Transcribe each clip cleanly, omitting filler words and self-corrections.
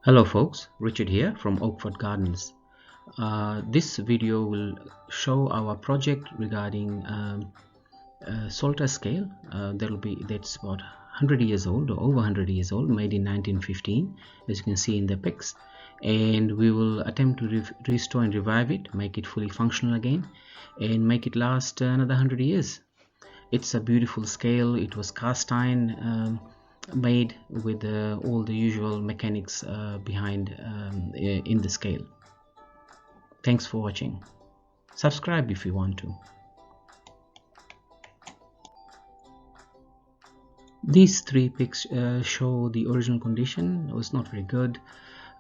Hello folks, Richard here from Oakford Gardens. This video will show our project regarding Salter scale. That's about 100 years old or over 100 years old, made in 1915, as you can see in the pics. And we will attempt to restore and revive it, make it fully functional again, and make it last another 100 years. It's a beautiful scale. It was cast iron made with all the usual mechanics behind in the scale. Thanks for watching. Subscribe if you want to. These three pics show the original condition. It was not very good.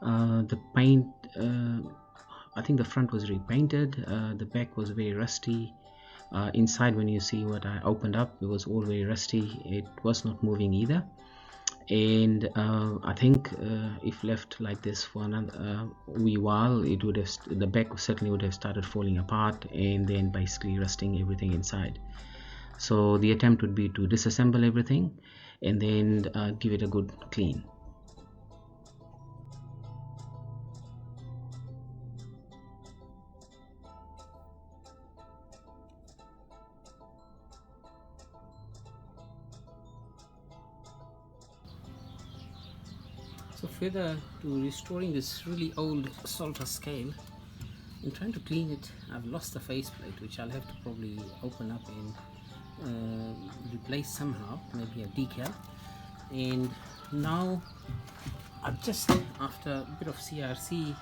The paint, I think the front was repainted. The back was very rusty. Inside, when you see what I opened up, it was all very rusty. It was not moving either. And I think if left like this for another wee while, it would have, the back certainly would have started falling apart and then basically rusting everything inside. So the attempt would be to disassemble everything and then give it a good clean. So further to restoring this really old Salter scale, I'm trying to clean it. I've lost the faceplate, which I'll have to probably open up and replace somehow, maybe a decal. And now I've just, after a bit of CRC,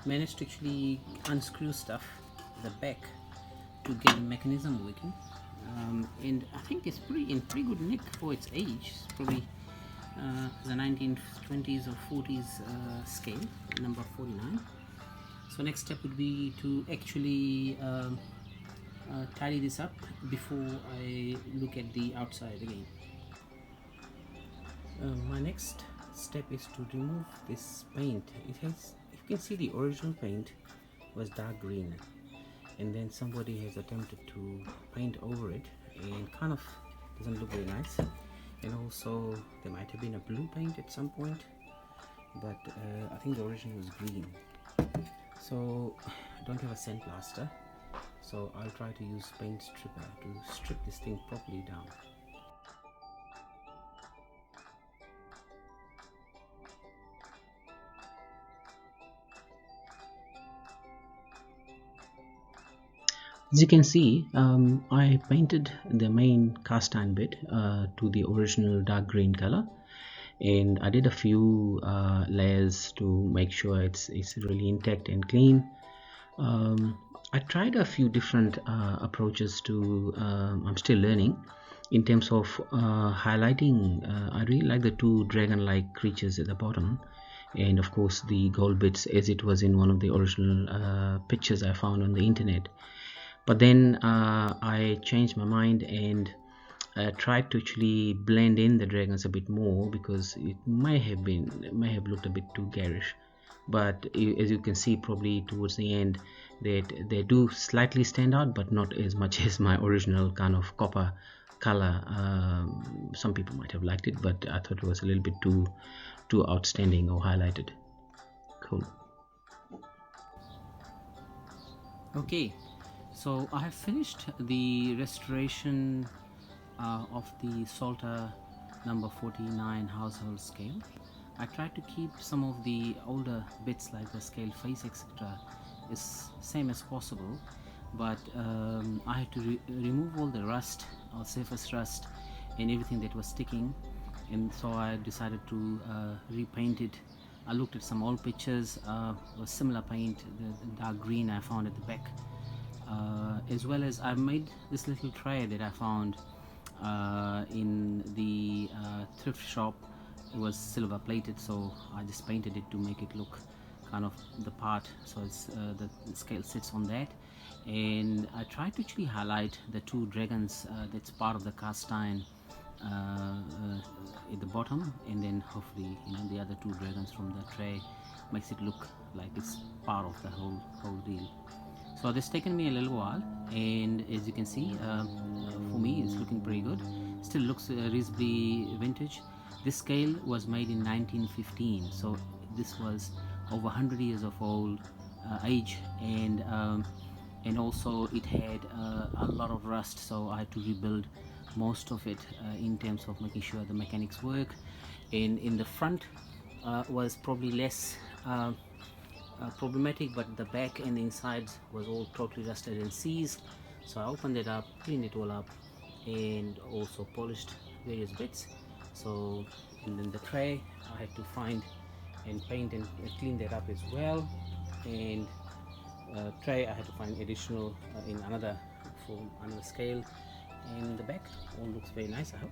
managed to actually unscrew stuff at the back to get the mechanism working. And I think it's in pretty good nick for its age. It's probably the 1920s or 40s scale, number 49. So next step would be to actually tidy this up before I look at the outside again. My next step is to remove this paint. It has, if you can see, the original paint was dark green, and then somebody has attempted to paint over it and kind of doesn't look very nice. And also there might have been a blue paint at some point, but I think the original was green. So I don't have a sandblaster, so I'll try to use paint stripper to strip this thing properly down. As you can see, I painted the main cast iron bit to the original dark green color, and I did a few layers to make sure it's really intact and clean. I tried a few different approaches to, I'm still learning in terms of highlighting. I really like the two dragon-like creatures at the bottom, and of course the gold bits as it was in one of the original pictures I found on the internet. But then I changed my mind and tried to actually blend in the dragons a bit more, because it may have looked a bit too garish. But as you can see, probably towards the end, that they do slightly stand out, but not as much as my original kind of copper color. Some people might have liked it, but I thought it was a little bit too outstanding or highlighted. Cool. Okay, so I have finished the restoration of the Salter number 49 household scale. I tried to keep some of the older bits like the scale face, etc., as same as possible, but I had to remove all the rust or surface rust and everything that was sticking, and so I decided to repaint it. I looked at some old pictures of similar paint, the dark green I found at the back, as well as I made this little tray that I found in the thrift shop. It was silver plated, so I just painted it to make it look kind of the part, so it's the scale sits on that. And I tried to actually highlight the two dragons that's part of the cast iron at the bottom, and then hopefully, you know, the other two dragons from the tray makes it look like it's part of the whole deal. So this taken me a little while, and as you can see, for me it's looking pretty good. Still looks reasonably vintage. This scale was made in 1915, so this was over 100 years of old age, and also it had a lot of rust, so I had to rebuild most of it in terms of making sure the mechanics work. And in the front was probably less problematic, but the back and the insides was all totally rusted and seized. So I opened it up, cleaned it all up, and also polished various bits. So, and then the tray I had to find and paint and clean that up as well. And tray I had to find additional in another scale. And the back all looks very nice, I hope.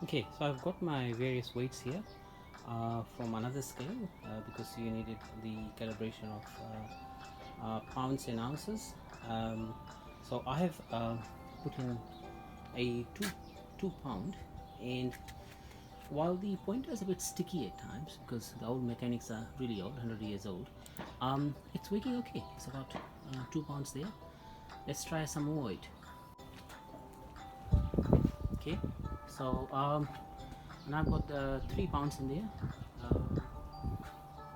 Okay, so I've got my various weights here from another scale because you needed the calibration of pounds and ounces. So I have put in a 2 pound, and while the pointer is a bit sticky at times because the old mechanics are really old, 100 years old, it's working okay. It's about 2 pounds there. Let's try some more weight. Okay, so and I've got 3 pounds in there,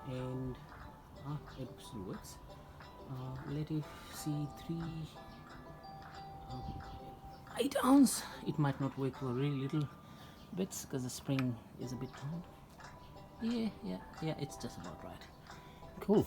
and it still works. Let it see 8 ounce. It might not work for really little bits because the spring is a bit tall. Yeah, it's just about right. Cool.